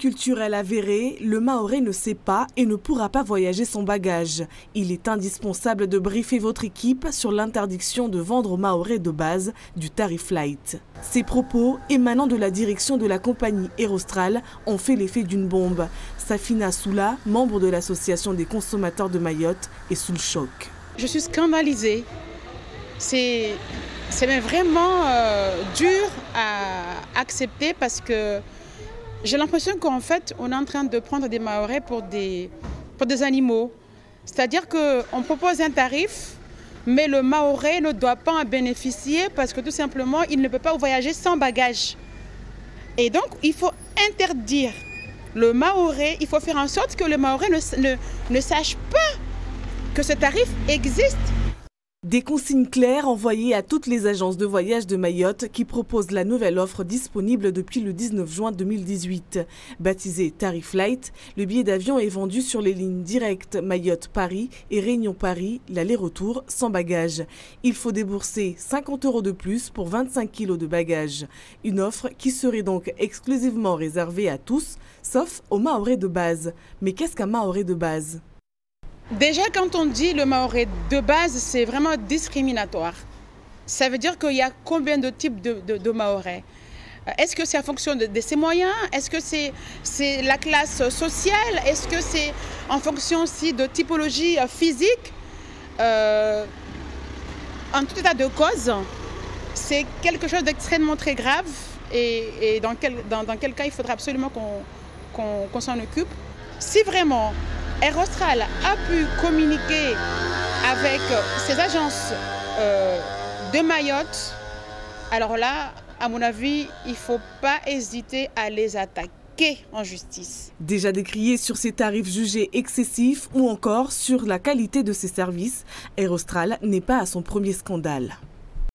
culturel avéré, le Mahorais ne sait pas et ne pourra pas voyager sans bagage. Il est indispensable de briefer votre équipe sur l'interdiction de vendre aux Mahorais de base du tarif light. Ces propos, émanant de la direction de la compagnie Aerostral, ont fait l'effet d'une bombe. Safina Soula, membre de l'association des consommateurs de Mayotte, est sous le choc. Je suis scandalisée. C'est vraiment dur à accepter parce que j'ai l'impression qu'en fait, on est en train de prendre des Mahorais pour des animaux. C'est-à-dire qu'on propose un tarif, mais le Mahorais ne doit pas en bénéficier parce que tout simplement, il ne peut pas voyager sans bagage. Et donc, il faut interdire le Mahorais, il faut faire en sorte que le Mahorais ne sache pas que ce tarif existe. Des consignes claires envoyées à toutes les agences de voyage de Mayotte qui proposent la nouvelle offre disponible depuis le 19 juin 2018. Baptisé Tarif Light, le billet d'avion est vendu sur les lignes directes Mayotte-Paris et Réunion-Paris, l'aller-retour sans bagage. Il faut débourser 50 € de plus pour 25 kg de bagages. Une offre qui serait donc exclusivement réservée à tous, sauf aux Mahorais de base. Mais qu'est-ce qu'un Mahorais de base ? Déjà, quand on dit le Mahorais de base, c'est vraiment discriminatoire. Ça veut dire qu'il y a combien de types de Mahorais? Est-ce que c'est en fonction de ses moyens? Est-ce que c'est la classe sociale? Est-ce que c'est en fonction aussi de typologie physique? En tout état de cause, c'est quelque chose d'extrêmement très grave et dans quel cas il faudra absolument qu'on s'en occupe. Si vraiment Aerostral a pu communiquer avec ces agences de Mayotte, alors là, à mon avis, il ne faut pas hésiter à les attaquer en justice. Déjà décrié sur ces tarifs jugés excessifs ou encore sur la qualité de ses services, Aerostral n'est pas à son premier scandale.